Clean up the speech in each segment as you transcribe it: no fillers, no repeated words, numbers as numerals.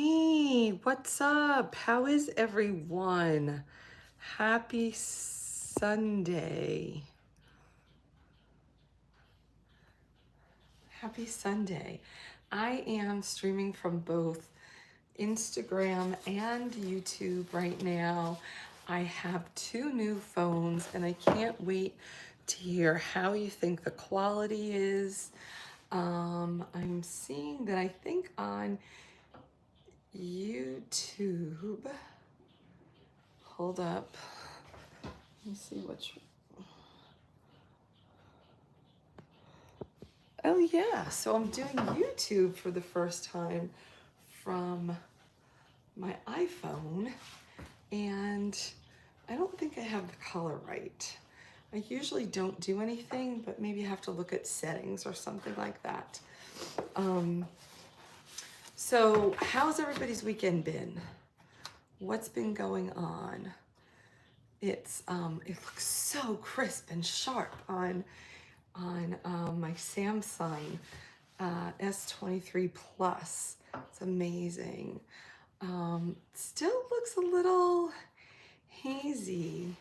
Hey, what's up? How is everyone? Happy Sunday. Happy Sunday. I am streaming from both Instagram and YouTube right now. I have two new phones and I can't wait to hear how you think the quality is. I'm seeing that I think on YouTube, hold up. Let me see which. Oh yeah, so I'm doing YouTube for the first time from my iPhone, and I don't think I have the color right. I usually don't do anything, but maybe I have to look at settings or something like that. So how's everybody's weekend been? What's been going on? It looks so crisp and sharp on my Samsung S23 Plus. It's amazing. Still looks a little hazy,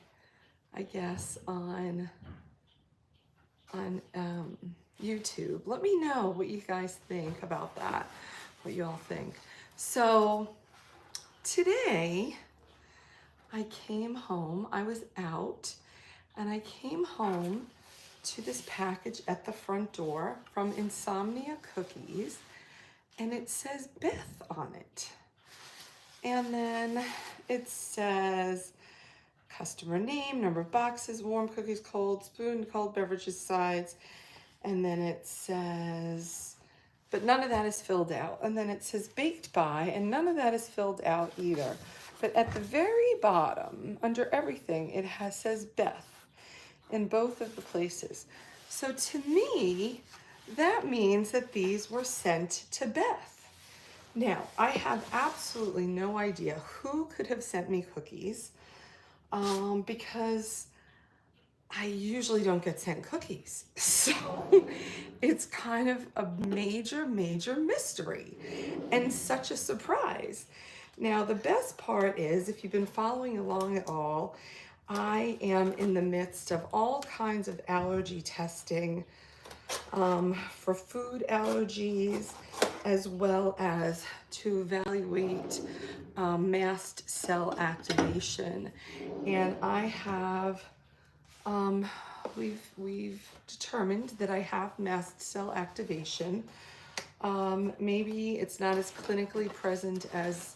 I guess, on YouTube. Let me know what you guys think about that, what you all think. So today I came home, I was out, and I came home to this package at the front door from Insomnia Cookies, and it says Beth on it. And then it says customer name, number of boxes, warm cookies, cold, spoon, cold beverages, sides. And then it says, but none of that is filled out. And then it says baked by, and none of that is filled out either. But at the very bottom, under everything, it says Beth in both of the places. So to me, that means that these were sent to Beth. Now, I have absolutely no idea who could have sent me cookies because I usually don't get sent cookies. So it's kind of a major, major mystery and such a surprise. Now, the best part is, if you've been following along at all, I am in the midst of all kinds of allergy testing for food allergies, as well as to evaluate mast cell activation. And I have, we've determined that I have mast cell activation. Maybe it's not as clinically present as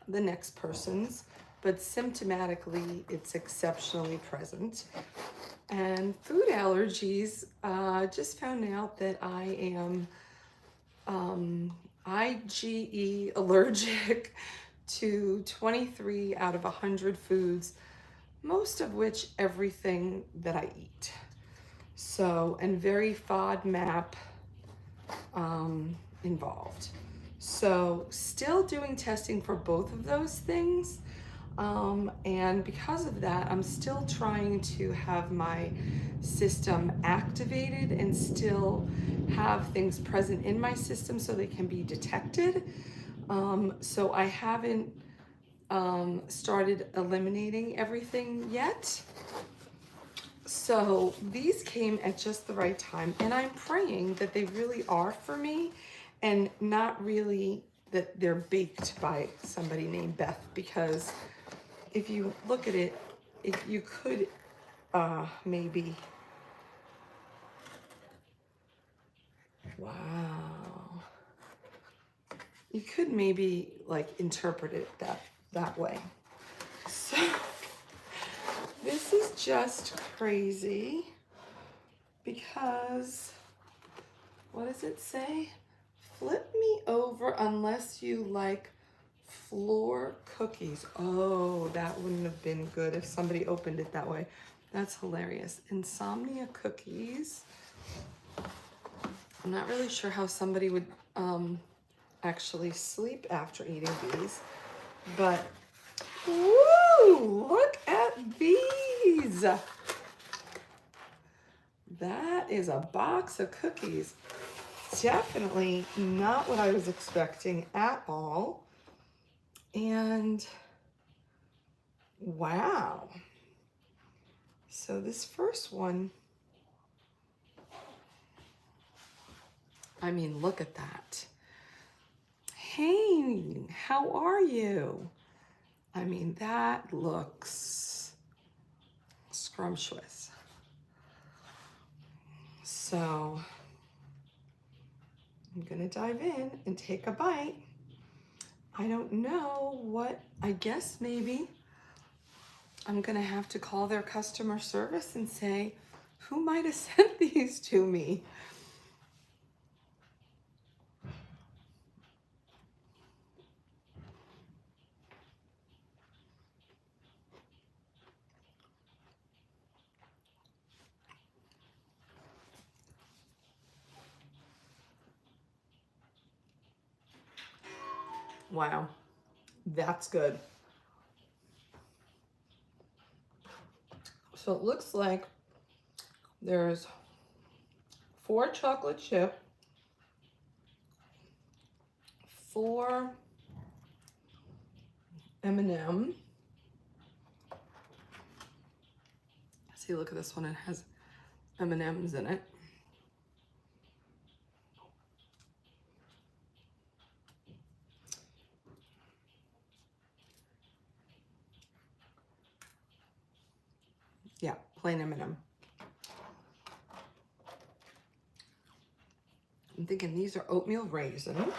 the next person's, but symptomatically it's exceptionally present. And food allergies, just found out that I am IgE allergic to 23 out of 100 foods, most of which everything that I eat. So, and very FODMAP involved. So still doing testing for both of those things. And because of that, I'm still trying to have my system activated and still have things present in my system so they can be detected. So I haven't started eliminating everything yet. So these came at just the right time, and I'm praying that they really are for me and not really that they're baked by somebody named Beth, because if you look at it, you could maybe, wow, you could maybe like interpret it that way. So this is just crazy because, what does it say? Flip me over unless you like floor cookies. Oh, that wouldn't have been good if somebody opened it that way. That's hilarious. Insomnia Cookies. I'm not really sure how somebody would actually sleep after eating these, but woo, look at these. That is a box of cookies. Definitely not what I was expecting at all. And wow. So this first one, I mean, look at that. Hey, how are you? I mean, that looks scrumptious. So I'm gonna dive in and take a bite. I don't know what, I guess maybe I'm gonna have to call their customer service and say, who might have sent these to me? Wow, that's good. So it looks like there's 4 chocolate chip, 4 M&M. See, look at this one, it has M&Ms in it. Yeah, plain M&M. I'm thinking these are oatmeal raisin.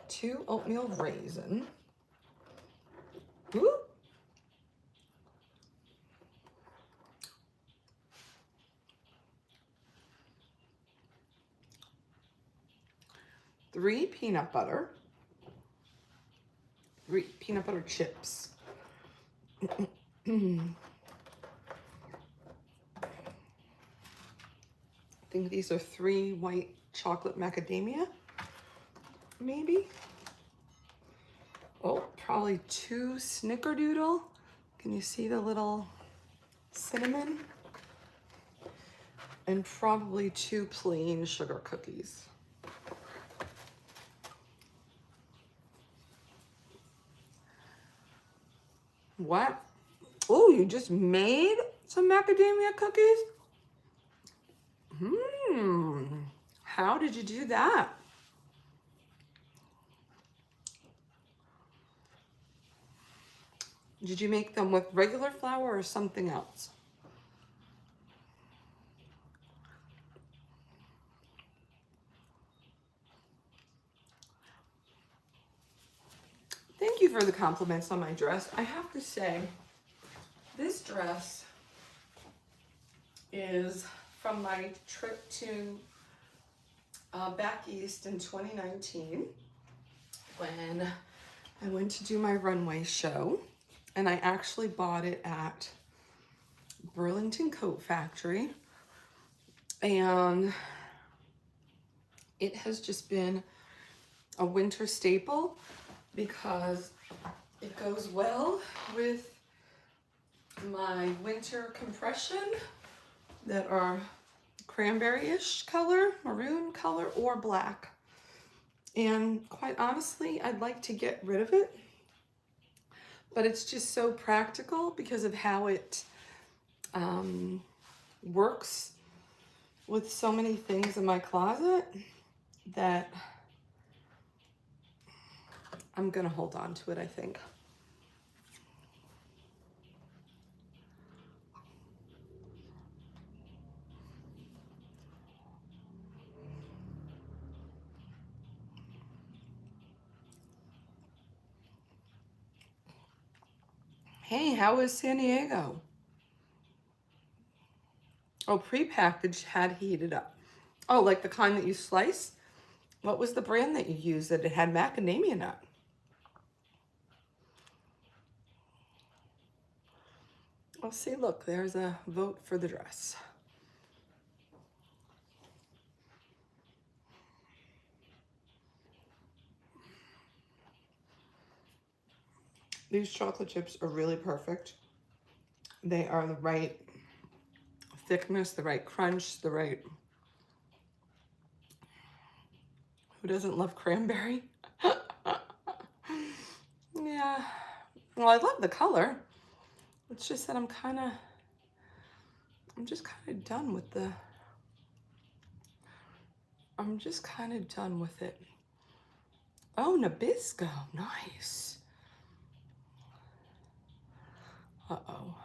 2 oatmeal raisin. Ooh. Three peanut butter. 3 peanut butter chips. I think these are 3 white chocolate macadamia, maybe. Oh, probably 2 snickerdoodle. Can you see the little cinnamon? And probably 2 plain sugar cookies. What? Oh, you just made some macadamia cookies? How did you do that? Did you make them with regular flour or something else? Thank you for the compliments on my dress. I have to say, this dress is from my trip to back east in 2019 when I went to do my runway show, and I actually bought it at Burlington Coat Factory, and it has just been a winter staple because it goes well with my winter compression that are cranberry-ish color, maroon color, or black. And quite honestly, I'd like to get rid of it, but it's just so practical because of how it works with so many things in my closet that I'm gonna hold on to it, I think. Hey, how was San Diego? Oh, prepackaged had heated up. Oh, like the kind that you slice? What was the brand that you used that it had macadamia nut? Oh, see, look, there's a vote for the dress. These chocolate chips are really perfect. They are the right thickness, the right crunch, the right... Who doesn't love cranberry? well, I love the color. It's just that I'm just kind of done with it. Oh, Nabisco, nice. Uh-oh.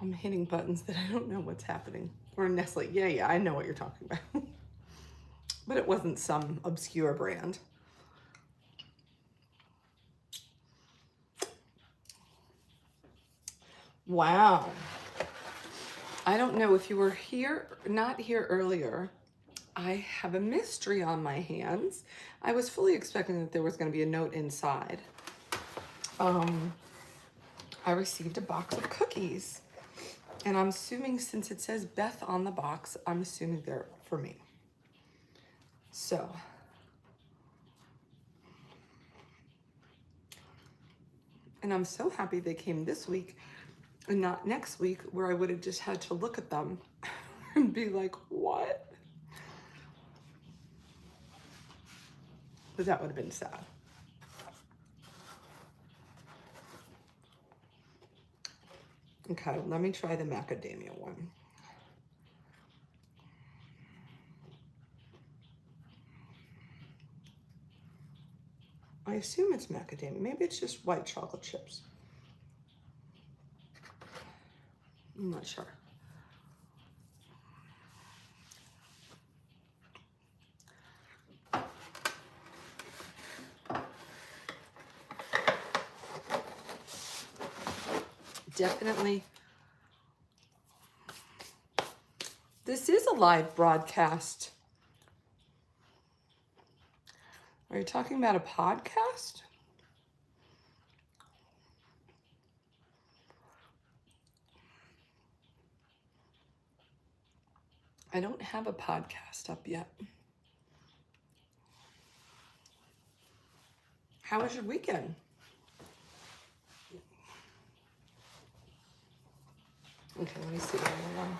I'm hitting buttons that I don't know what's happening. Or Nestle, yeah, I know what you're talking about. But it wasn't some obscure brand. Wow. I don't know if you were not here earlier. I have a mystery on my hands. I was fully expecting that there was going to be a note inside. I received a box of cookies. And I'm assuming, since it says Beth on the box, I'm assuming they're for me. So, and I'm so happy they came this week and not next week, where I would have just had to look at them and be like, what? Because that would have been sad. Okay, let me try the macadamia one. I assume it's macadamia. Maybe it's just white chocolate chips. I'm not sure. Definitely. This is a live broadcast. Are you talking about a podcast? I don't have a podcast up yet. How was your weekend? Okay, let me see the other one.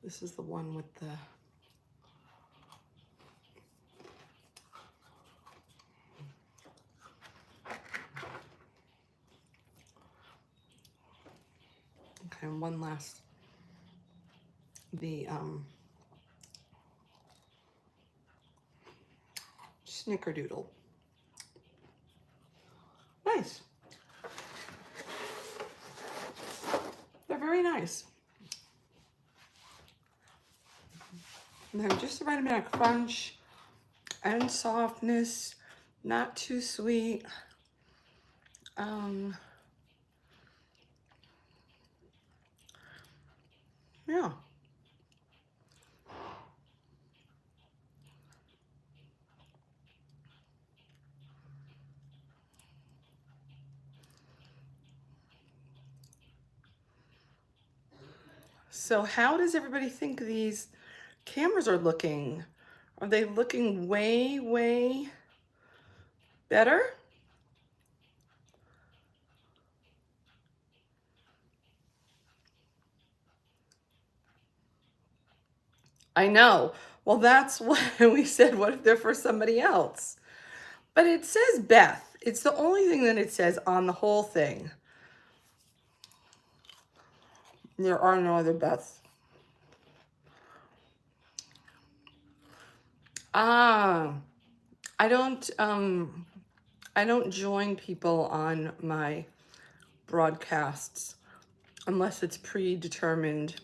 This is the one with the okay, and one last. The snickerdoodle. Nice. They're very nice. They're just the right amount of crunch and softness, not too sweet. Yeah. So how does everybody think these cameras are looking? Are they looking way, way better? I know. Well, that's what we said. What if they're for somebody else? But it says Beth. It's the only thing that it says on the whole thing. There are no other Beths. I don't join people on my broadcasts unless it's predetermined,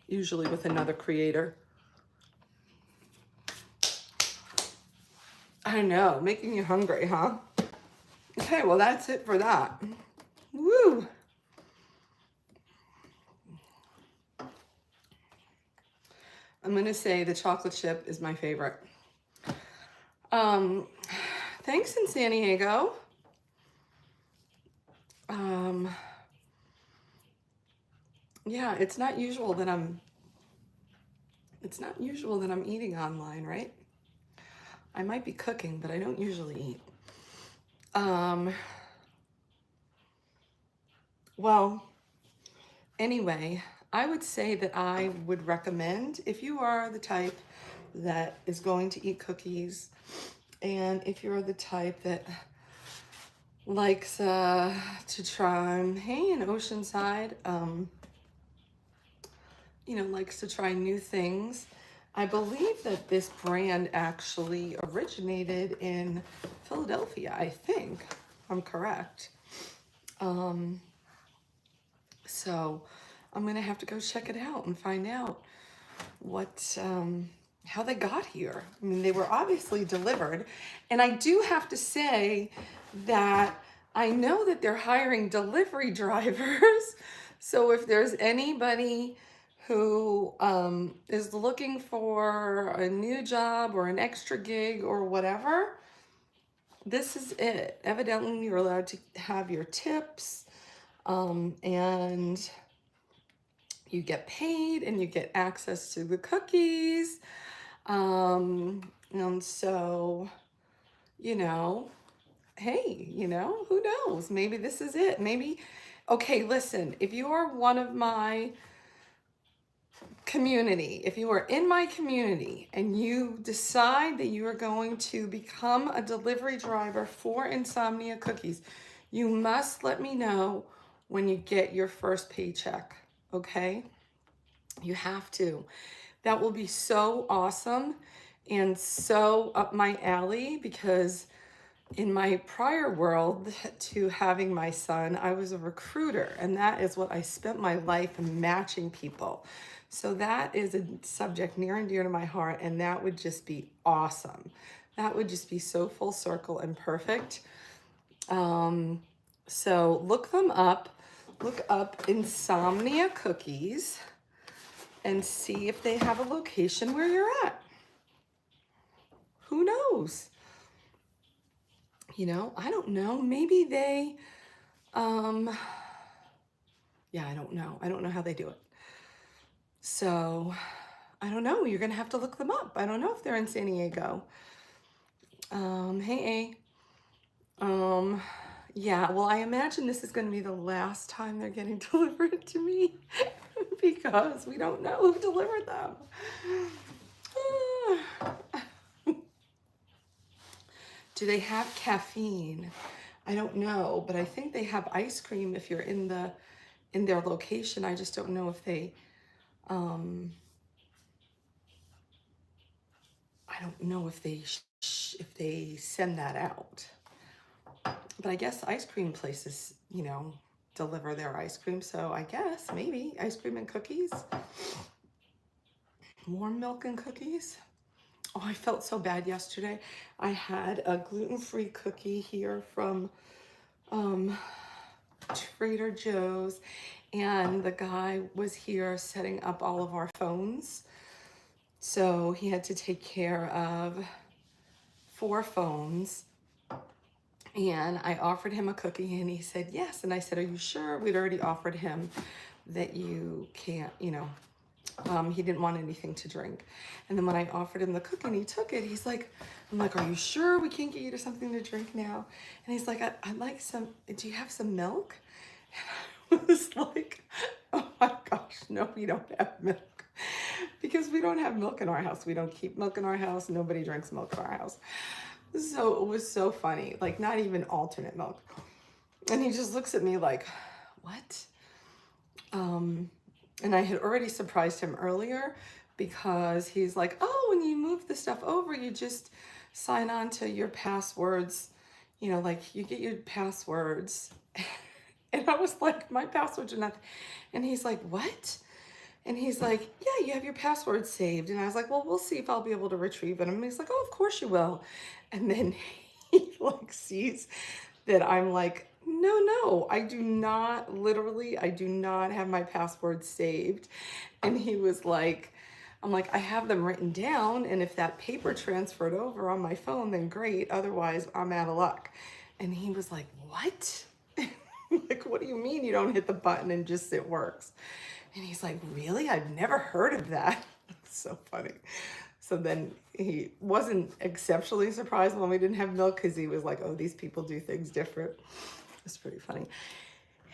usually with another creator. I know, making you hungry, huh? Okay, well, that's it for that. Woo! I'm going to say the chocolate chip is my favorite. Thanks in San Diego. Yeah, it's not usual that I'm eating online, right? I might be cooking, but I don't usually eat. Well, anyway, I would say that I would recommend, if you are the type that is going to eat cookies, and if you're the type that likes to try, hey, in Oceanside, likes to try new things. I believe that this brand actually originated in Philadelphia, I think, if I'm correct. So I'm gonna have to go check it out and find out what, how they got here. I mean, they were obviously delivered. And I do have to say that I know that they're hiring delivery drivers. So if there's anybody who is looking for a new job or an extra gig or whatever, this is it. Evidently, you're allowed to have your tips, and you get paid and you get access to the cookies. And so, hey, who knows? Maybe this is it. Maybe, okay, listen, if you are one of my community, if you are in my community and you decide that you are going to become a delivery driver for Insomnia Cookies, you must let me know when you get your first paycheck, okay? You have to. That will be so awesome and so up my alley, because in my prior world to having my son, I was a recruiter, and that is what I spent my life matching people. So that is a subject near and dear to my heart, and that would just be awesome. That would just be so full circle and perfect. So look them up. Look up Insomnia Cookies and see if they have a location where you're at. Who knows? I don't know. Maybe they, yeah, I don't know. I don't know how they do it. So I don't know. You're going to have to look them up. I don't know if they're in San Diego. Hey, yeah, well, I imagine this is going to be the last time they're getting delivered to me because we don't know who delivered them. Do they have caffeine? I don't know, but I think they have ice cream if you're in their location. I just don't know if they, I don't know if they send that out. But I guess ice cream places, deliver their ice cream. So I guess maybe ice cream and cookies. Warm milk and cookies. Oh, I felt so bad yesterday. I had a gluten-free cookie here from Trader Joe's, and the guy was here setting up all of our phones. So he had to take care of 4 phones. And I offered him a cookie and he said yes. And I said, are you sure? We'd already offered him that you can't, he didn't want anything to drink. And then when I offered him the cookie and he took it, I'm like, are you sure we can't get you to something to drink now? And he's like, I'd like some, do you have some milk? And I was like, oh my gosh, no, we don't have milk. Because we don't have milk in our house. We don't keep milk in our house. Nobody drinks milk in our house. So it was so funny, like not even alternate milk. And he just looks at me like, what? And I had already surprised him earlier because he's like, oh, when you move the stuff over, you just sign on to your passwords, like you get your passwords. And I was like, my passwords are not, and he's like, what? And he's like, yeah, you have your password saved. And I was like, well, we'll see if I'll be able to retrieve it. And he's like, oh, of course you will. And then he sees that I'm like, no, I do not have my password saved. And he was like, I'm like, I have them written down. And if that paper transferred over on my phone, then great. Otherwise, I'm out of luck. And he was like, what? Like, what do you mean you don't hit the button and just it works? And he's like, really? I've never heard of that. It's so funny. So then he wasn't exceptionally surprised when we didn't have milk because he was like, oh, these people do things different. It's pretty funny.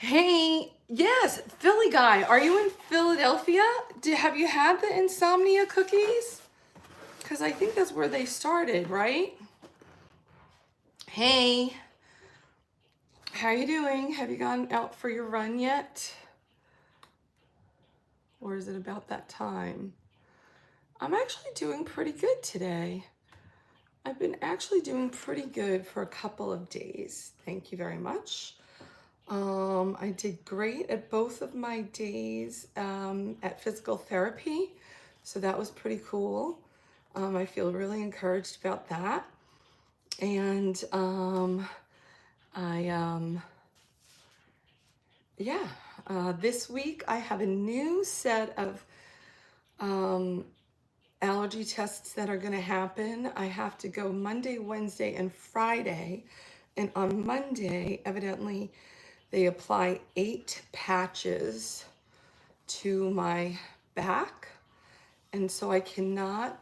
Hey, yes, Philly guy, are you in Philadelphia? Have you had the Insomnia Cookies? Because I think that's where they started, right? Hey, how are you doing? Have you gone out for your run yet? Or is it about that time? I'm actually doing pretty good today. I've been actually doing pretty good for a couple of days. Thank you very much. I did great at both of my days at physical therapy, so that was pretty cool. I feel really encouraged about that. And this week I have a new set of allergy tests that are going to happen. I have to go Monday, Wednesday, and Friday. And on Monday, evidently, they apply 8 patches to my back. And so I cannot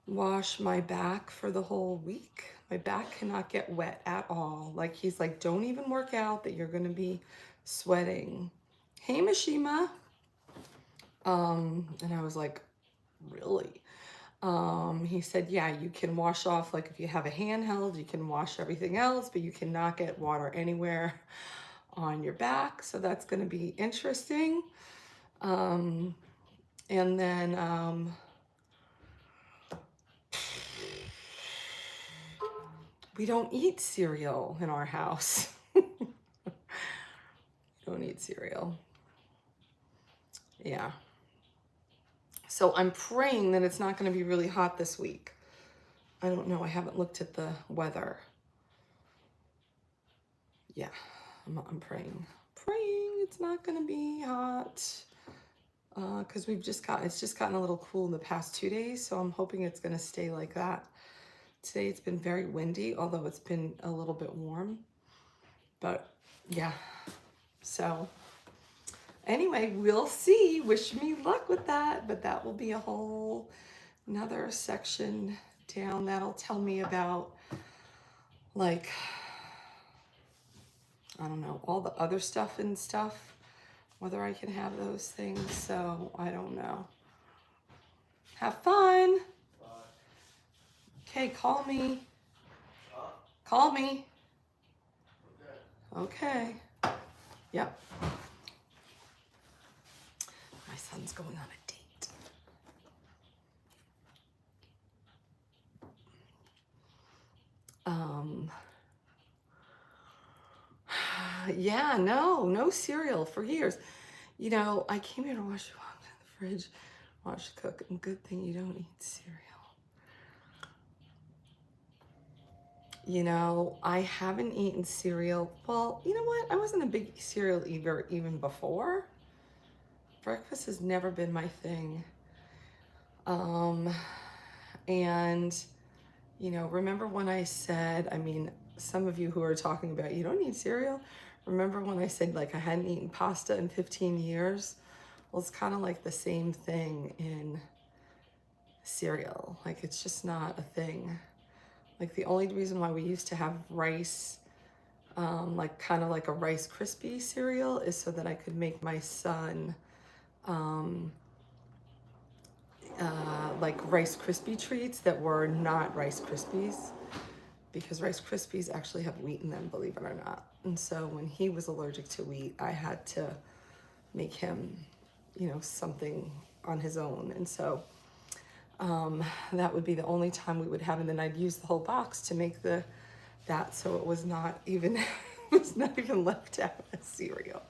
wash my back for the whole week. My back cannot get wet at all. Like, he's like, don't even work out that you're going to be sweating. Hey, Mishima. And I was like, really? He said, yeah, you can wash off, like if you have a handheld, you can wash everything else, but you cannot get water anywhere on your back. So that's going to be interesting. And then we don't eat cereal in our house. Don't eat cereal. Yeah. So I'm praying that it's not going to be really hot this week. I don't know. I haven't looked at the weather. Yeah, I'm praying. Praying it's not going to be hot. Because it's just gotten a little cool in the past 2 days. So I'm hoping it's going to stay like that. Today it's been very windy, although it's been a little bit warm. But yeah, so anyway, we'll see. Wish me luck with that. But that will be a whole another section down that'll tell me about, like, I don't know, all the other stuff and stuff, whether I can have those things. So I don't know. Have fun. Okay, call me. Call me. Okay. Yep. My son's going on a date. Yeah, no cereal for years. You know, I came here to wash the fridge, watch cook, and good thing you don't eat cereal. You know, I haven't eaten cereal. Well, you know what? I wasn't a big cereal eater even before. Breakfast has never been my thing. And, you know, remember when I said, I mean, some of you who are talking about you don't eat cereal, remember when I said, like, I hadn't eaten pasta in 15 years? Well, it's kind of like the same thing in cereal. Like, it's just not a thing. Like, the only reason why we used to have rice, like kind of like a Rice Krispie cereal, is so that I could make my son like Rice Krispie treats that were not Rice Krispies, because Rice Krispies actually have wheat in them, believe it or not. And so when he was allergic to wheat, I had to make him, you know, something on his own. And so that would be the only time we would have, and then I'd use the whole box to make that, so it was not even it was not even left out as cereal.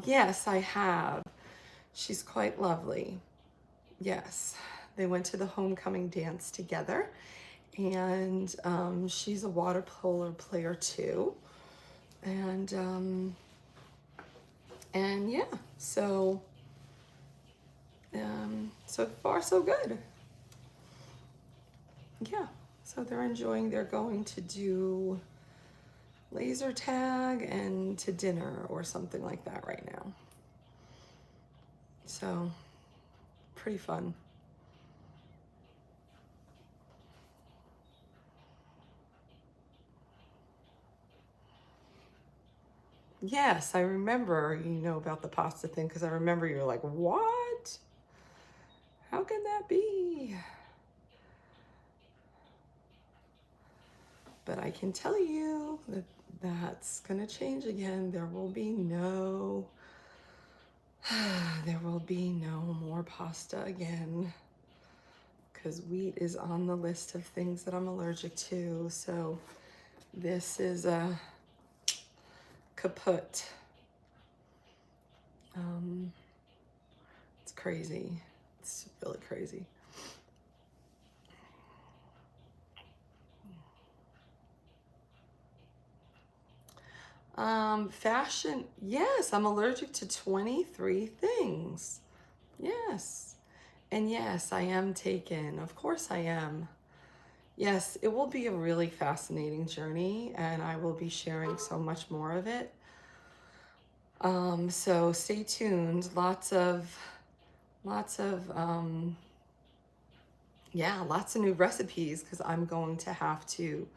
Yes, I have. She's quite lovely. Yes, they went to the homecoming dance together, and she's a water polo player too. And yeah, so so far so good. Yeah, so they're going to do laser tag and to dinner or something like that right now. So pretty fun. Yes, I remember, you know, about the pasta thing, because I remember you're like, what? How can that be? But I can tell you that that's gonna change again. There will be no, there will be no more pasta again, because wheat is on the list of things that I'm allergic to. So this is a kaput. It's crazy. It's really crazy. Fashion. Yes, I'm allergic to 23 things. Yes. And yes, I am taken. Of course I am. Yes, it will be a really fascinating journey, and I will be sharing so much more of it. So stay tuned. Lots of new recipes, because I'm going to have to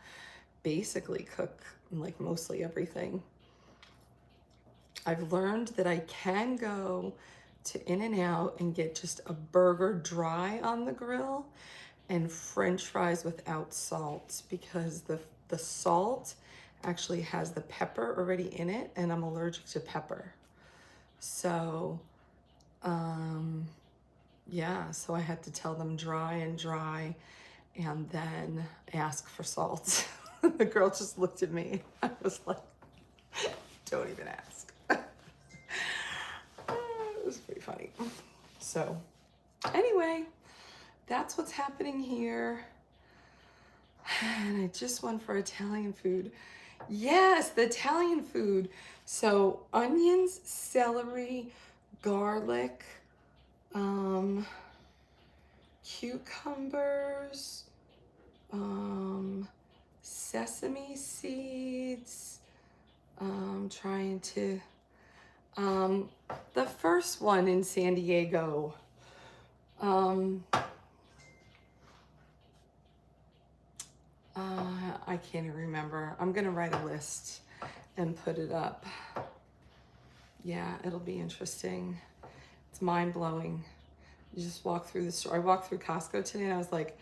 basically cook like mostly everything. I've learned that I can go to In-N-Out and get just a burger dry on the grill and French fries without salt, because the salt actually has the pepper already in it, and I'm allergic to pepper. So yeah, so I had to tell them dry and then ask for salt. The girl just looked at me. I was like, don't even ask. It was pretty funny. So anyway, that's what's happening here. And I just went for Italian food. Yes, the Italian food. So onions, celery, garlic, cucumbers, sesame seeds. Trying to, the first one in San Diego, I can't even remember. I'm gonna write a list and put it up. Yeah, it'll be interesting. It's mind-blowing. You just walk through the store. I walked through Costco today and I was like,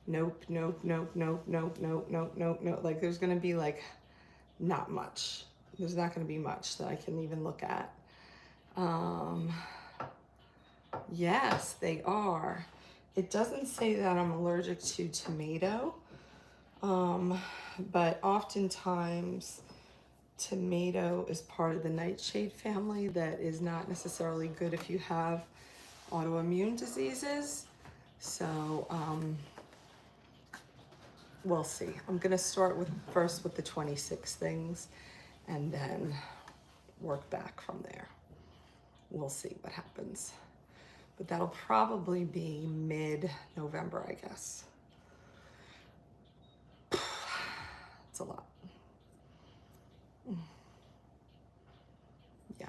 nope, nope, nope, nope, nope, nope, nope, nope, nope. Like there's gonna be like not much. There's not gonna be much that I can even look at. Yes, they are. It doesn't say that I'm allergic to tomato, but oftentimes tomato is part of the nightshade family that is not necessarily good if you have autoimmune diseases. So we'll see. I'm gonna start first with the 26 things and then work back from there. We'll see what happens. But that'll probably be mid-November, I guess. It's a lot. Yeah.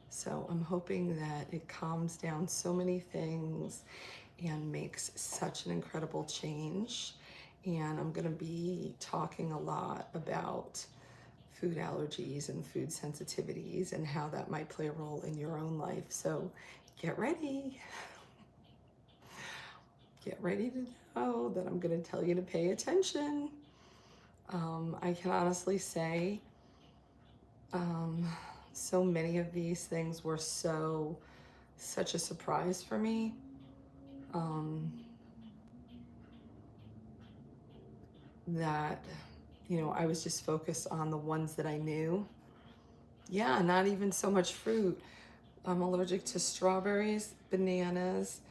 So I'm hoping that it calms down so many things and makes such an incredible change. And I'm gonna be talking a lot about food allergies and food sensitivities and how that might play a role in your own life. So get ready. Get ready to know that I'm going to tell you to pay attention. I can honestly say so many of these things were such a surprise for me. That, you know, I was just focused on the ones that I knew. Yeah, not even so much fruit. I'm allergic to strawberries, bananas,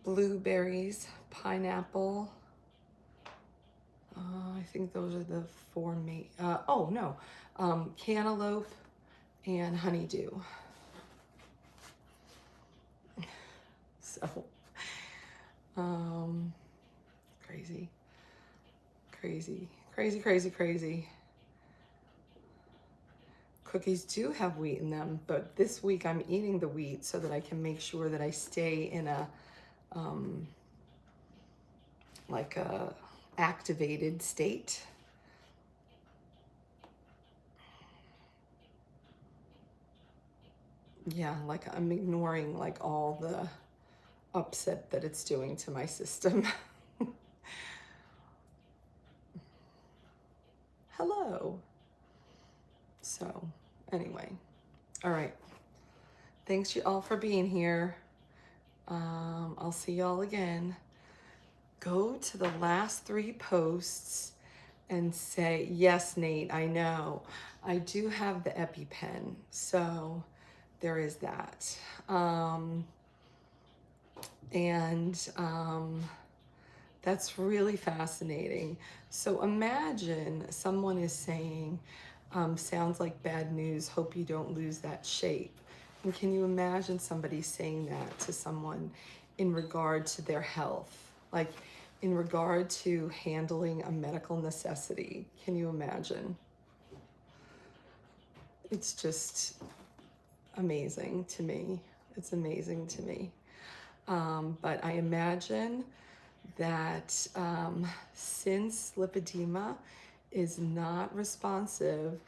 blueberries, pineapple. I think those are the four main, cantaloupe and honeydew. So, crazy, crazy, crazy, crazy, crazy. Cookies do have wheat in them, but this week I'm eating the wheat so that I can make sure that I stay in a, like a activated state. yeah, like I'm ignoring like all the upset that it's doing to my system. Hello. So anyway, all right. Thanks you all for being here. I'll see y'all again. Go to the last 3 posts and say, yes, Nate, I know. I do have the EpiPen, so there is that. That's really fascinating. So imagine someone is saying, sounds like bad news, hope you don't lose that shape. And can you imagine somebody saying that to someone in regard to their health? Like in regard to handling a medical necessity? Can you imagine? It's just amazing to me. It's amazing to me. But I imagine that since lipedema is not responsive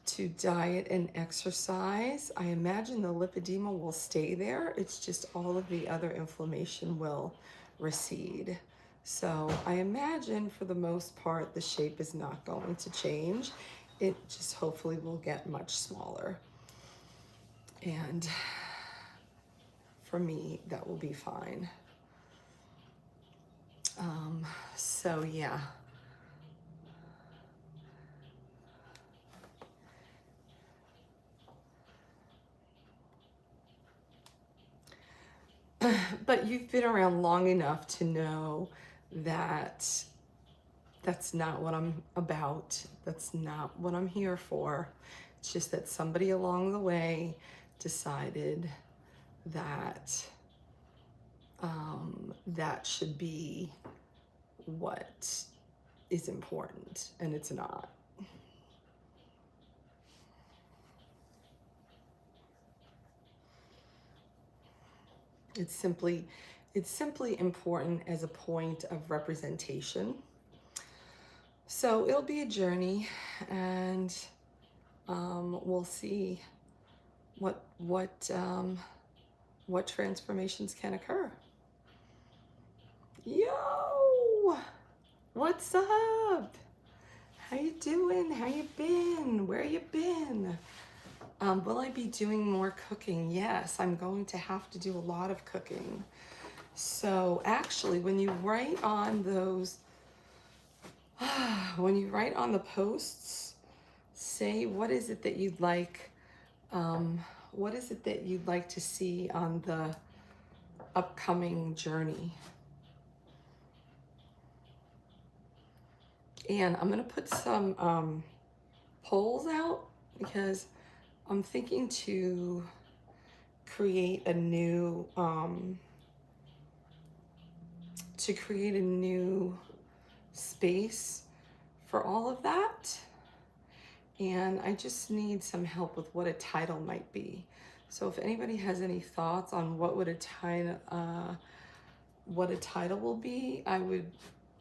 to diet and exercise, I imagine the lipedema will stay there. It's just all of the other inflammation will recede. So I imagine for the most part, the shape is not going to change. It just hopefully will get much smaller. And for me, that will be fine. So yeah. But you've been around long enough to know that that's not what I'm about. That's not what I'm here for. It's just that somebody along the way decided that that should be what is important, and it's not. It's simply important as a point of representation. So it'll be a journey, and we'll see what transformations can occur. Yo, what's up? How you doing? How you been? Where you been? Will I be doing more cooking? Yes, I'm going to have to do a lot of cooking. So actually, when you write on those, when you write on the posts, say what is it that you'd like, what is it that you'd like to see on the upcoming journey? And I'm gonna put some polls out because I'm thinking to create a new space for all of that. And I just need some help with what a title might be. So if anybody has any thoughts on what a title will be, I would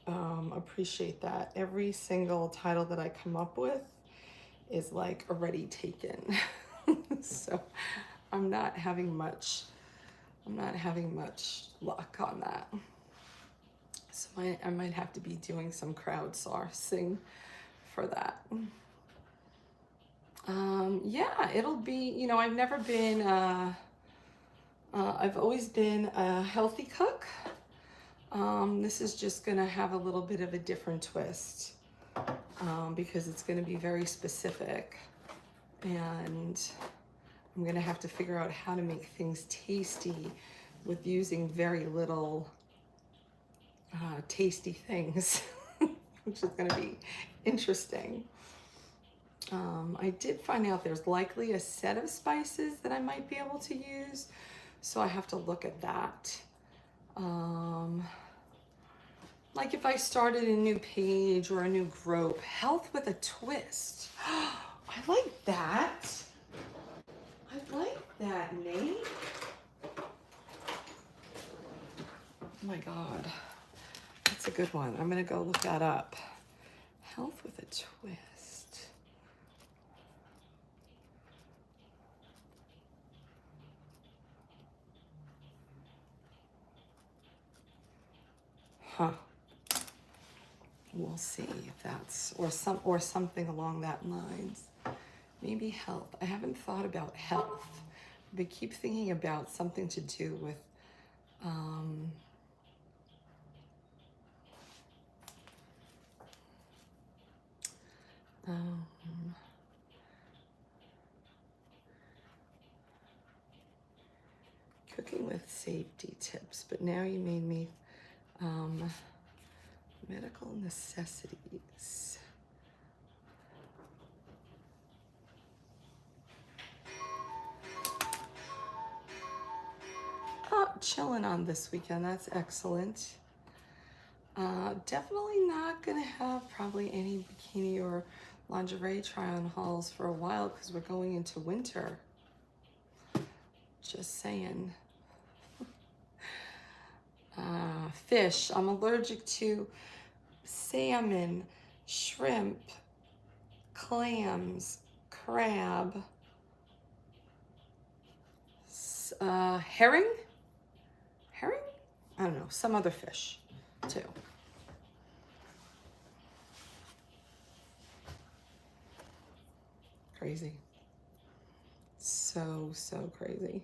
appreciate that. Every single title that I come up with is like already taken. So I'm not having much luck on that. So I might have to be doing some crowdsourcing for that. Yeah, it'll be, I've never been, I've always been a healthy cook. This is just gonna have a little bit of a different twist, because it's gonna be very specific, and I'm gonna have to figure out how to make things tasty with using very little tasty things, which is gonna be interesting. I did find out there's likely a set of spices that I might be able to use, so I have to look at that. Like if I started a new page or a new group, health with a twist. I like that. I like that, Nate. Oh my God, that's a good one. I'm gonna go look that up. Health with a twist. Huh. We'll see if that's, or something along that lines. Maybe health. I haven't thought about health, but keep thinking about something to do with cooking with safety tips, but now you made me medical necessities. Oh, chilling on this weekend. That's excellent. Definitely not gonna have probably any bikini or lingerie try-on hauls for a while because we're going into winter. Just saying. Fish. I'm allergic to salmon, shrimp, clams, crab, herring? Herring? I don't know, some other fish too. Crazy. So crazy.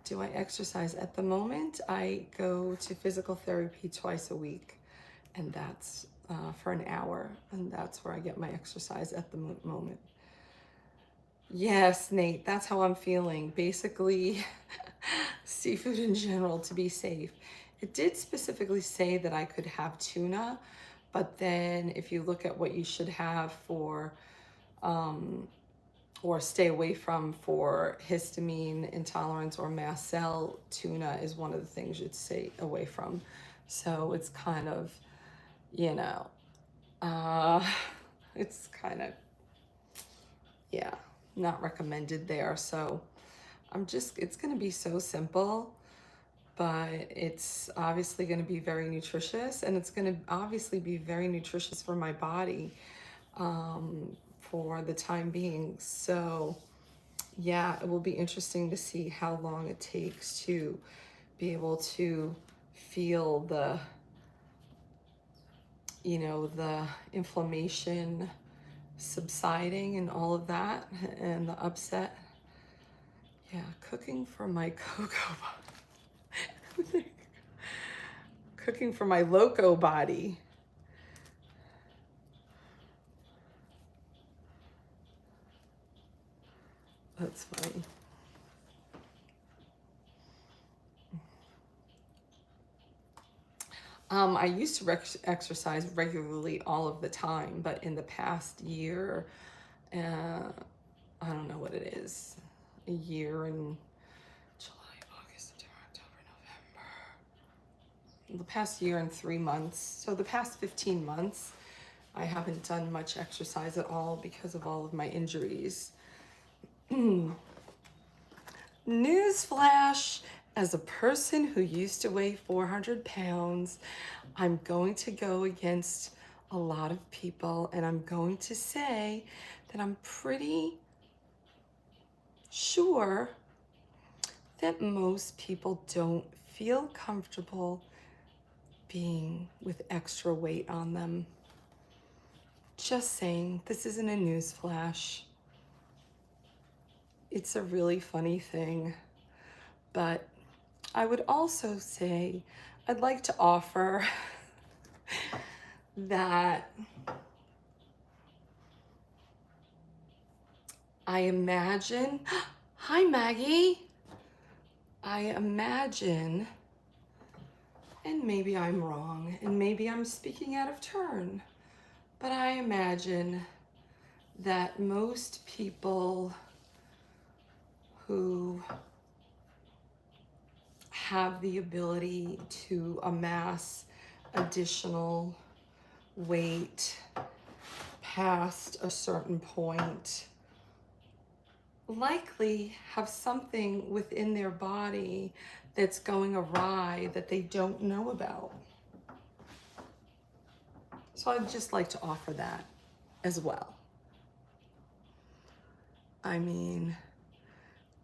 Do I exercise? At the moment, I go to physical therapy twice a week, and that's for an hour, and that's where I get my exercise at the moment. Yes, Nate, that's how I'm feeling. Basically, seafood in general to be safe. It did specifically say that I could have tuna, but then if you look at what you should have for or stay away from for histamine intolerance or mast cell, tuna is one of the things you'd stay away from. So it's kind of, you know, it's kind of, yeah, not recommended there. So it's going to be so simple, but it's obviously going to be very nutritious, and it's going to obviously be very nutritious for my body. For the time being. So yeah, it will be interesting to see how long it takes to be able to feel the, you know, the inflammation subsiding and all of that, and the upset. Yeah, cooking for my cocoa body. Cooking for my loco body. That's funny. I used to exercise regularly all of the time, but in the past year, I don't know what it is, a year and July, August, September, October, November. The past year and 3 months, so the past 15 months, I haven't done much exercise at all because of all of my injuries. Newsflash, as a person who used to weigh 400 pounds, I'm going to go against a lot of people, and I'm going to say that I'm pretty sure that most people don't feel comfortable being with extra weight on them. Just saying, this isn't a newsflash. It's a really funny thing, but I would also say I'd like to offer that I imagine, hi Maggie, I imagine, and maybe I'm wrong, and maybe I'm speaking out of turn, but I imagine that most people who have the ability to amass additional weight past a certain point likely have something within their body that's going awry that they don't know about. So I'd just like to offer that as well. I mean,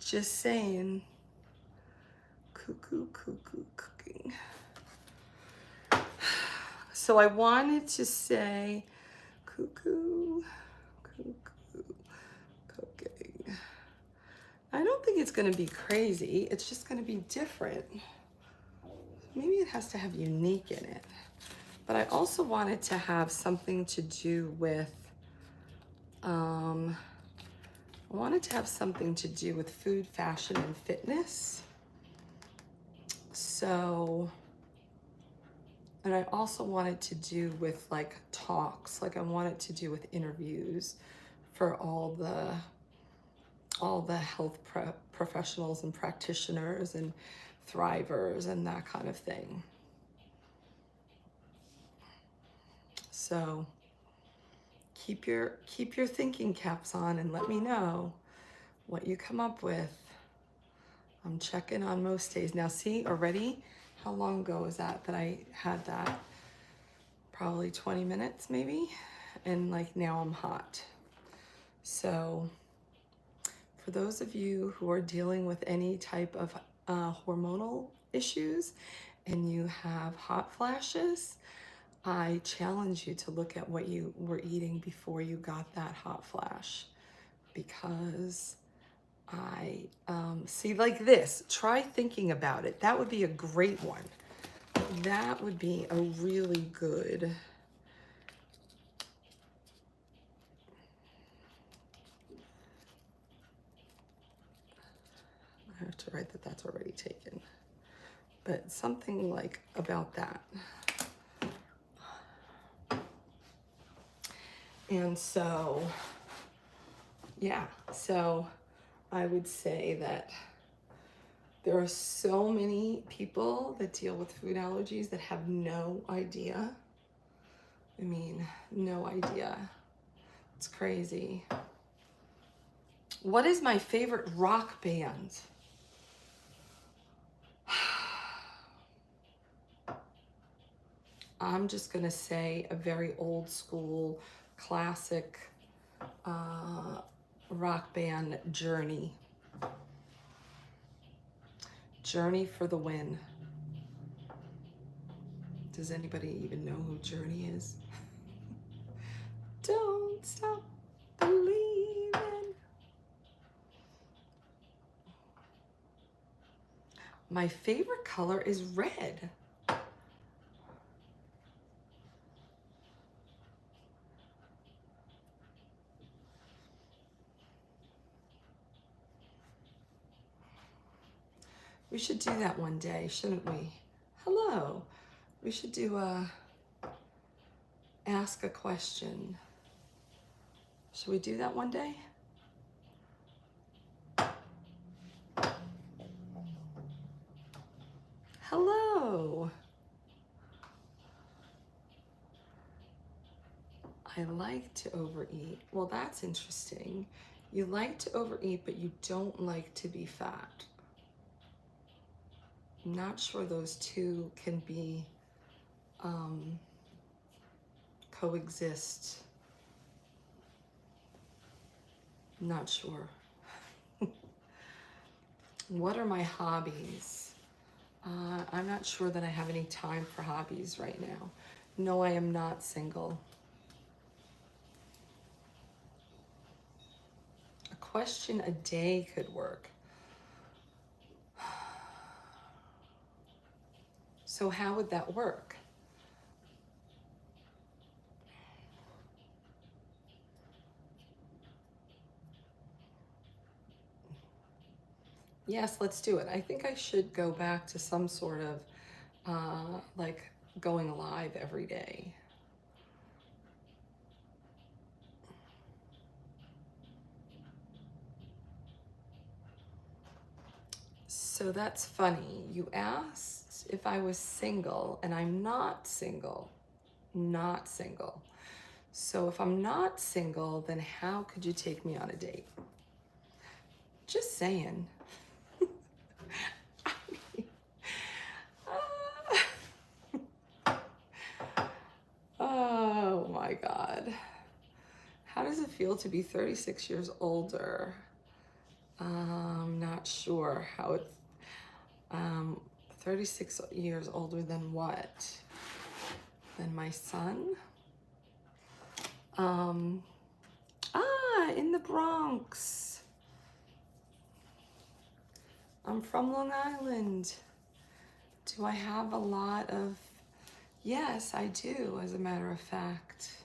Just saying. Cuckoo, cuckoo, cooking. So I wanted to say cuckoo, cuckoo, cooking. I don't think it's going to be crazy. It's just going to be different. Maybe it has to have unique in it. But I also wanted to have something to do with, I wanted to have something to do with food, fashion, and fitness. So, and I also wanted to do with like talks, like I wanted to do with interviews for all the health professionals and practitioners and thrivers and that kind of thing. So keep your thinking caps on and let me know what you come up with. I'm checking on most days. Now see, already, how long ago was that I had that? Probably 20 minutes maybe. And like now I'm hot. So for those of you who are dealing with any type of hormonal issues and you have hot flashes, I challenge you to look at what you were eating before you got that hot flash, because I see, like this, try thinking about it. That would be a great one. That would be a really good. I have to write that that's already taken, but something like about that. And so, yeah, so I would say that there are so many people that deal with food allergies that have no idea. I mean, no idea. It's crazy. What is my favorite rock band? I'm just gonna say a very old school, classic rock band, Journey. Journey for the win. Does anybody even know who Journey is? Don't stop believing. My favorite color is red. We should do that one day, shouldn't we? Hello. We should do ask a question. Should we do that one day? Hello. I like to overeat. Well, that's interesting. You like to overeat, but you don't like to be fat. I'm not sure those two can be coexist. I'm not sure. What are my hobbies? I'm not sure that I have any time for hobbies right now. No, I am not single. A question a day could work. So how would that work? Yes, let's do it. I think I should go back to some sort of like going live every day. So that's funny. You asked if I was single, and I'm not single. Not single. So if I'm not single, then how could you take me on a date? Just saying. Oh my God. How does it feel to be 36 years older? I'm not sure how it's 36 years older than what? Than my son? In the Bronx. I'm from Long Island. Do I have a lot of... Yes, I do, as a matter of fact.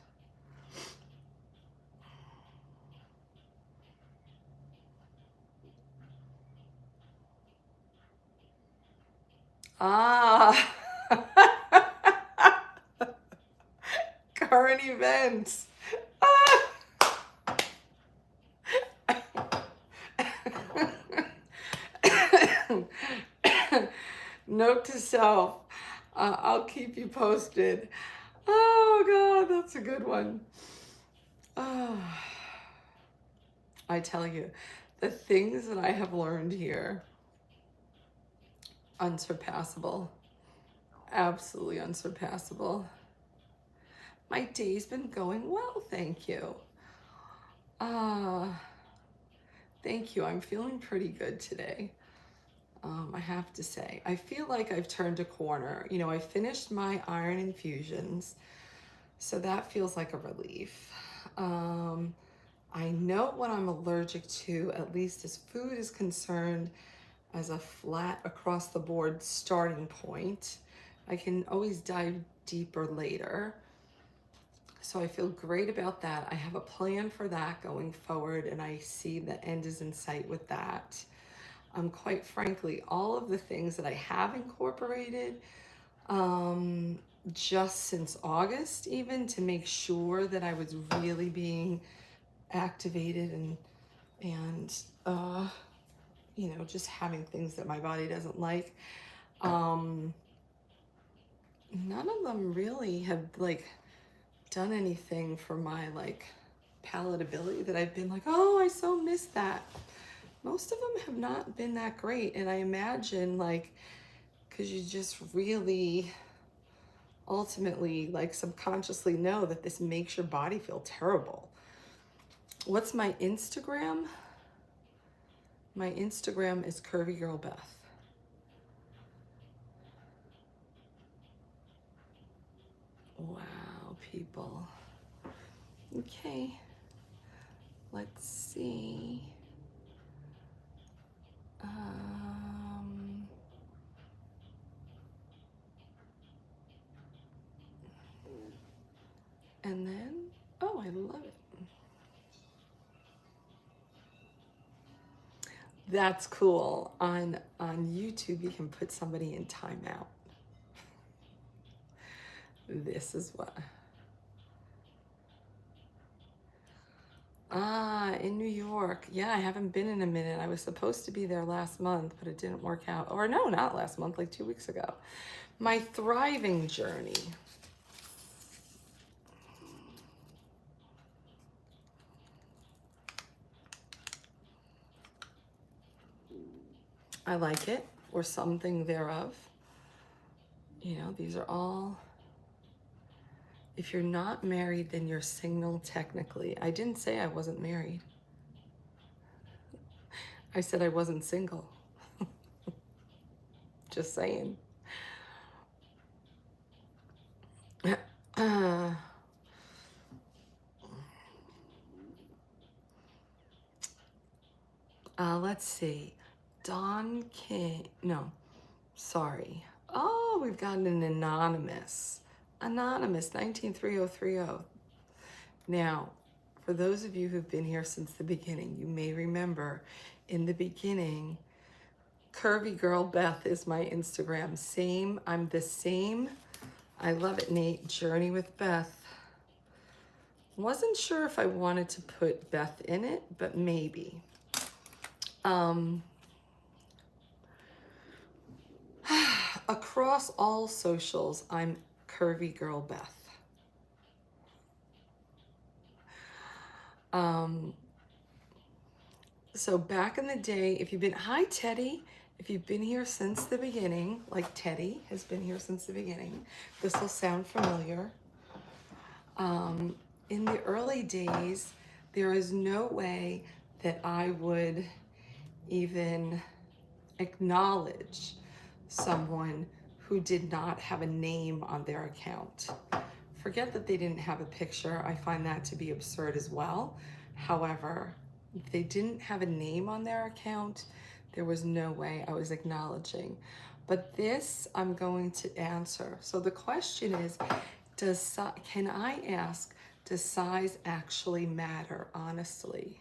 Ah, current events. Note to self, I'll keep you posted. Oh God, that's a good one. Oh, I tell you, the things that I have learned here, unsurpassable. Absolutely unsurpassable. My day's been going well, thank you. Thank you. I'm feeling pretty good today. I have to say, I feel like I've turned a corner. You know, I finished my iron infusions, so that feels like a relief. I know what I'm allergic to, at least as food is concerned, as a flat across the board starting point. I can always dive deeper later. So I feel great about that. I have a plan for that going forward, and I see the end is in sight with that. Quite frankly, all of the things that I have incorporated just since August, even to make sure that I was really being activated and you know, just having things that my body doesn't like. None of them really have like done anything for my like palatability that I've been like, oh, I so miss that. Most of them have not been that great. And I imagine like, because you just really ultimately like subconsciously know that this makes your body feel terrible. What's my Instagram? My Instagram is Curvygirlbeth. Wow, people. Okay, let's see. And then, oh, I love it. That's cool. On YouTube, you can put somebody in timeout. This is what. In New York. Yeah, I haven't been in a minute. I was supposed to be there last month, but it didn't work out. Or no, not last month, like 2 weeks ago. My thriving journey. I like it, or something thereof. You know, these are all... If you're not married, then you're single technically. I didn't say I wasn't married. I said I wasn't single. Just saying. Let's see. Don King. No, sorry. Oh, we've got an anonymous. Anonymous 193030. Now, for those of you who've been here since the beginning, you may remember in the beginning, Curvygirlbeth is my Instagram. Same, I'm the same. I love it, Nate. Journey with Beth. Wasn't sure if I wanted to put Beth in it, but maybe. Across all socials, I'm Curvygirlbeth. So back in the day, if you've been, hi Teddy, if you've been here since the beginning, like Teddy has been here since the beginning, this will sound familiar. In the early days, there is no way that I would even acknowledge someone who did not have a name on their account. Forget that they didn't have a picture. I find that to be absurd as well. However, if they didn't have a name on their account, there was no way I was acknowledging. But this I'm going to answer. So the question is, can I ask, does size actually matter, honestly?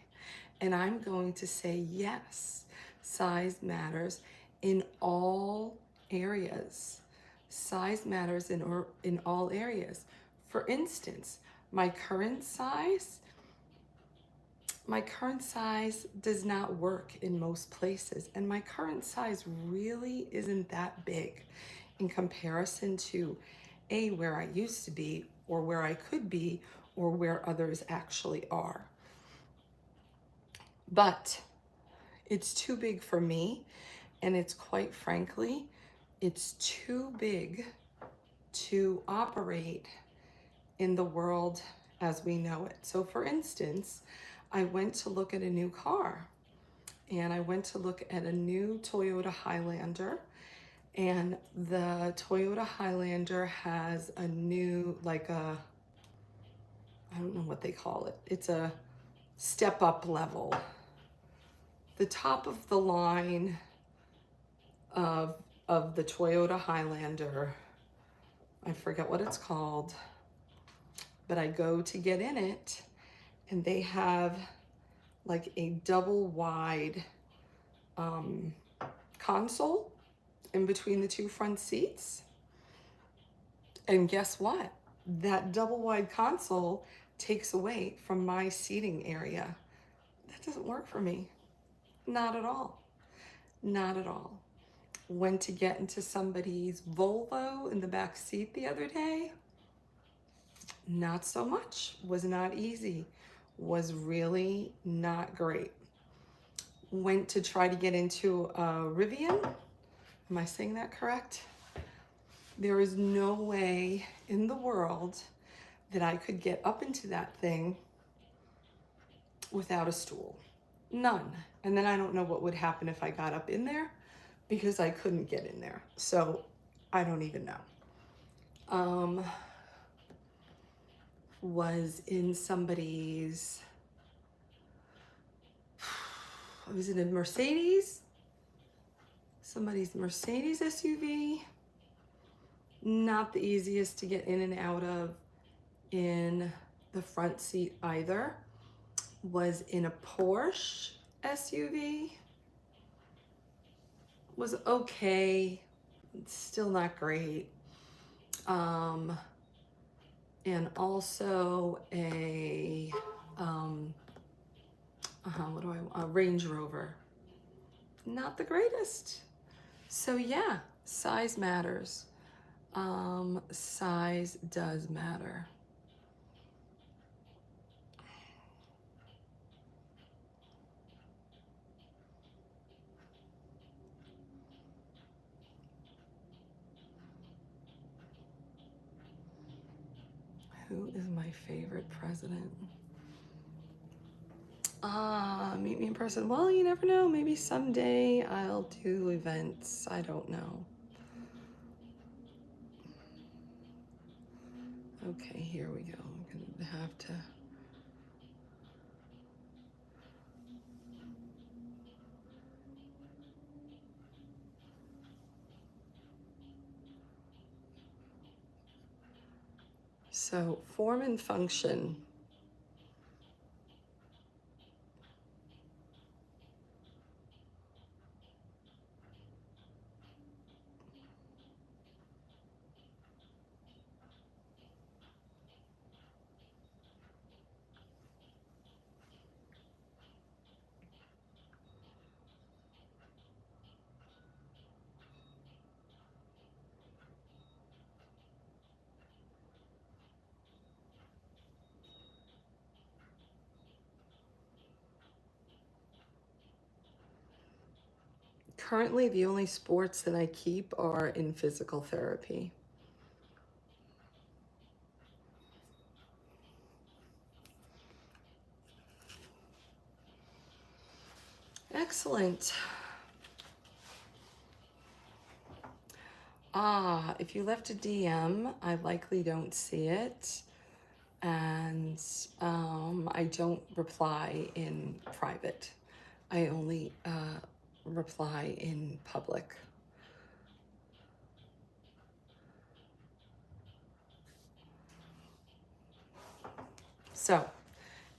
And I'm going to say yes, size matters in all areas. Size matters in all areas. For instance, my current size does not work in most places, and my current size really isn't that big in comparison to where I used to be, or where I could be, or where others actually are. But it's too big for me, and it's quite frankly, it's too big to operate in the world as we know it. So for instance, I went to look at a new car, and I went to look at a new Toyota Highlander, and the Toyota Highlander has a new, I don't know what they call it. It's a step up level. The top of the line of the Toyota Highlander, I forget what it's called, but I go to get in it, and they have like a double wide console in between the two front seats. And guess what? That double wide console takes away from my seating area. That doesn't work for me. Not at all. Not at all. Went to get into somebody's Volvo in the back seat the other day. Not so much. Was not easy. Was really not great. Went to try to get into a Rivian. Am I saying that correct? There is no way in the world that I could get up into that thing without a stool. None. And then I don't know what would happen if I got up in there, because I couldn't get in there. So I don't even know. Was in somebody's, I was in a Mercedes, somebody's Mercedes SUV. Not the easiest to get in and out of in the front seat either. Was in a Porsche SUV. Was okay, still not great. And also a a Range Rover. Not the greatest. So yeah, size matters. Size does matter. Who is my favorite president? Meet me in person. Well, you never know. Maybe someday I'll do events. I don't know. Okay, here we go. I'm gonna have to. So, form and function. Currently, the only sports that I keep are in physical therapy. Excellent. If you left a DM, I likely don't see it. And I don't reply in private. I only reply in public. So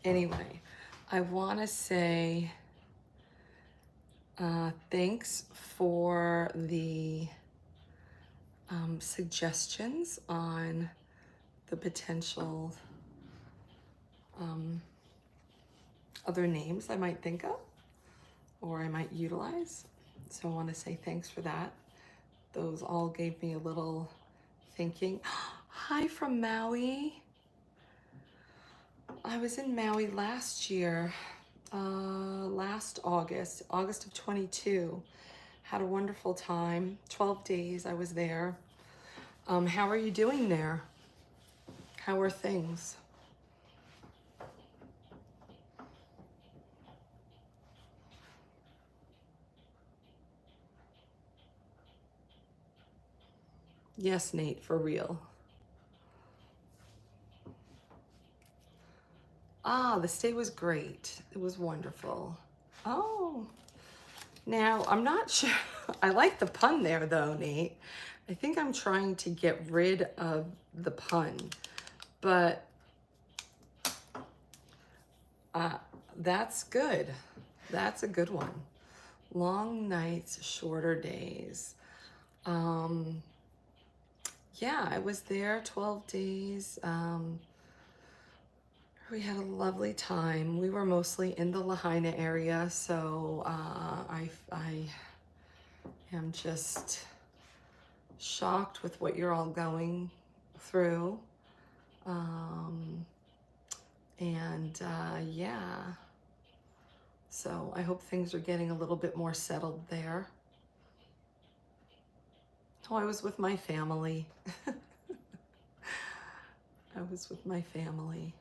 anyway, I want to say thanks for the suggestions on the potential other names I might think of or I might utilize. So I want to say thanks for that. Those all gave me a little thinking. Hi from Maui. I was in Maui last year, last August of 22. Had a wonderful time. 12 days I was there. How are you doing there? How are things? Yes, Nate, for real. The stay was great. It was wonderful. Oh, now I'm not sure. I like the pun there though, Nate. I think I'm trying to get rid of the pun, but that's good. That's a good one. Long nights, shorter days. Yeah, I was there 12 days. We had a lovely time. We were mostly in the Lahaina area, so I am just shocked with what you're all going through. Yeah, so I hope things are getting a little bit more settled there. Oh, I was with my family. I was with my family.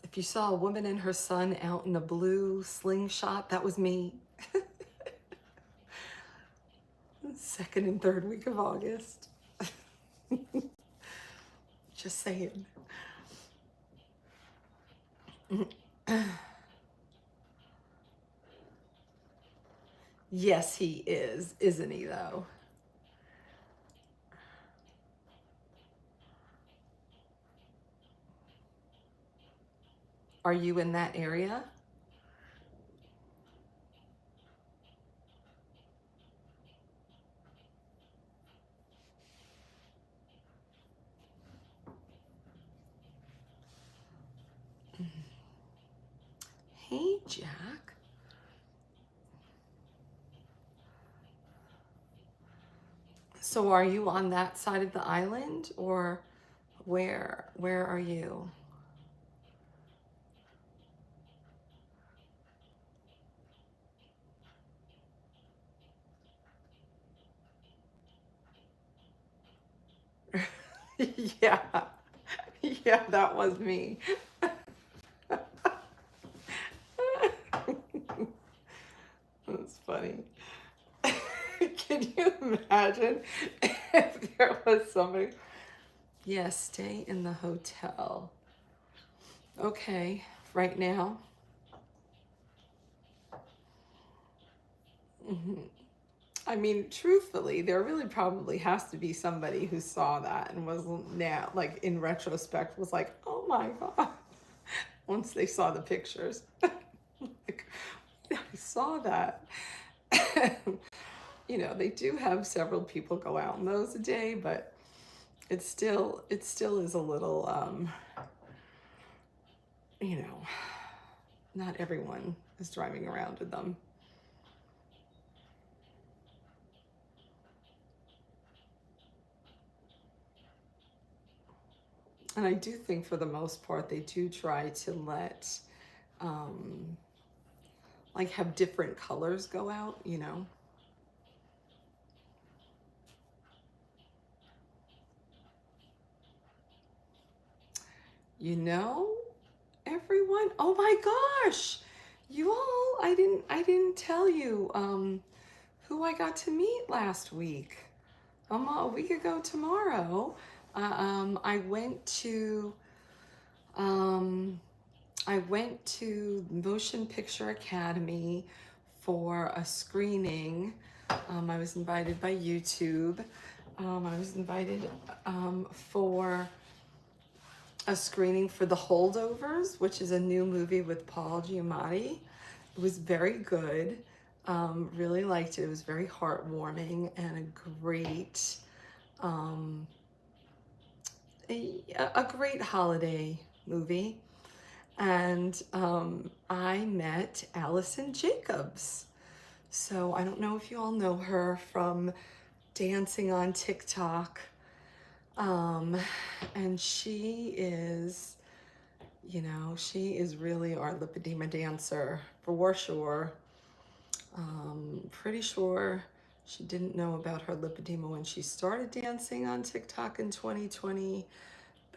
If you saw a woman and her son out in a blue slingshot, that was me. Second and third week of August. Just saying. Yes, he is, isn't he, though? Are you in that area? Hey, Jack. So are you on that side of the island, or where are you? Yeah. Yeah, that was me. That's funny. Can you imagine if there was somebody? Yes, stay in the hotel. Okay, right now. I mean, truthfully, there really probably has to be somebody who saw that and was now, like in retrospect, was like, oh my God, once they saw the pictures. Like, I saw that. You know, they do have several people go out in those a day, but it still is a little, you know, not everyone is driving around in them. And I do think for the most part, they do try to let, like have different colors go out, you know? you know, everyone, oh my gosh, you all, I didn't tell you who I got to meet last week. A week ago tomorrow, I went to Motion Picture Academy for a screening. I was invited by YouTube. I was invited for a screening for The Holdovers, which is a new movie with Paul Giamatti. It was very good. Really liked it. It was very heartwarming and a great holiday movie. And I met Alison Jacobs. So I don't know if you all know her from dancing on TikTok. And she is, you know, she is really our lipedema dancer for sure. Pretty sure she didn't know about her lipedema when she started dancing on TikTok in 2020,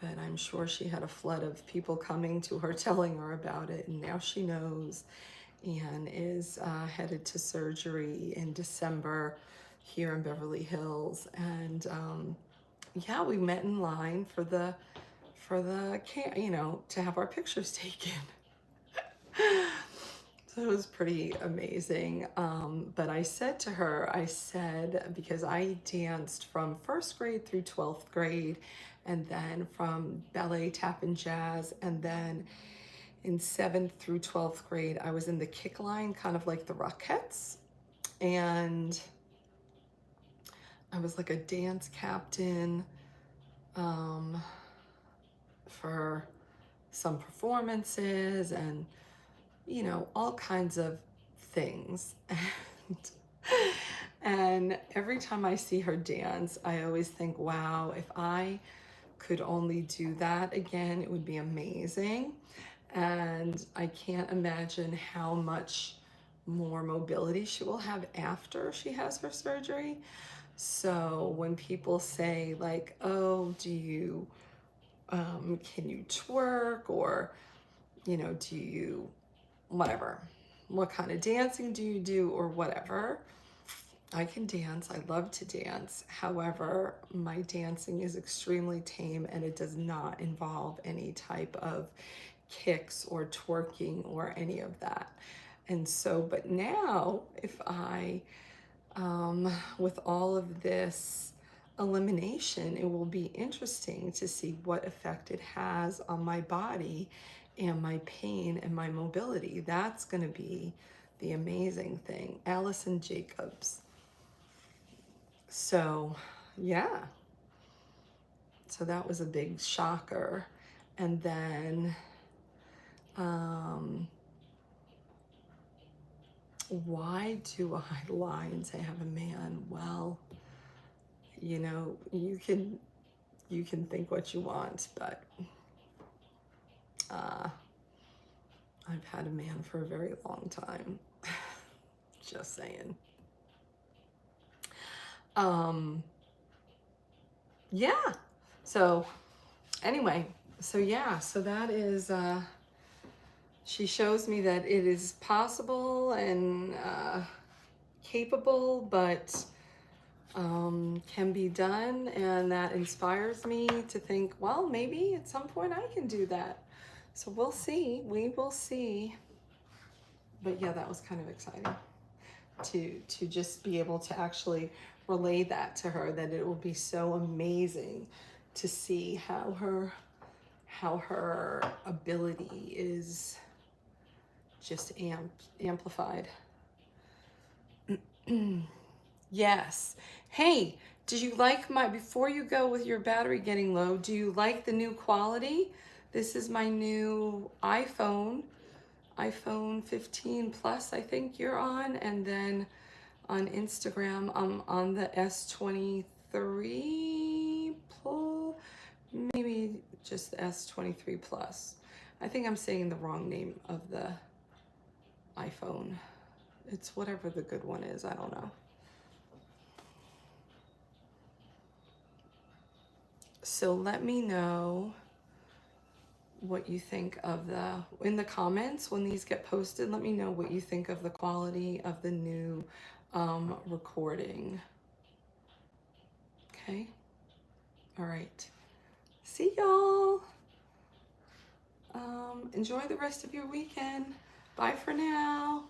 but I'm sure she had a flood of people coming to her telling her about it, and now she knows and is headed to surgery in December here in Beverly Hills. And yeah, we met in line for the you know, to have our pictures taken. So it was pretty amazing. But I said to her, because I danced from 1st grade through 12th grade, and then from ballet, tap, and jazz, and then in 7th through 12th grade, I was in the kick line, kind of like the Rockettes. And I was like a dance captain for some performances and, you know, all kinds of things. And every time I see her dance, I always think, wow, if I could only do that again, it would be amazing. And I can't imagine how much more mobility she will have after she has her surgery. So when people say like, oh, can you twerk, or, you know, do you, whatever, what kind of dancing do you do, or whatever, I can dance. I love to dance. However, my dancing is extremely tame, and it does not involve any type of kicks or twerking or any of that. And so, but now if I, with all of this elimination, it will be interesting to see what effect it has on my body and my pain and my mobility. That's going to be the amazing thing. Alison Jacobs. So, yeah. So that was a big shocker. And then, why do I lie and say I have a man? Well, you know, you can think what you want, but I've had a man for a very long time. Just saying. Yeah. So anyway, so yeah, so that is, she shows me that it is possible and capable, but can be done, and that inspires me to think, well, maybe at some point I can do that. So we'll see. We will see. But yeah, that was kind of exciting to just be able to actually relay that to her, that it will be so amazing to see how her ability is just amplified. Yes. Hey, did you like before you go with your battery getting low, do you like the new quality? This is my new iPhone 15 Plus, I think you're on, and then on Instagram, I'm on the S23 Plus, maybe just the S23 Plus. I think I'm saying the wrong name of the iPhone. It's whatever the good one is, I don't know. So let me know what you think of in the comments when these get posted. Let me know what you think of the quality of the new recording. Okay. All right. See y'all. Enjoy the rest of your weekend. Bye for now.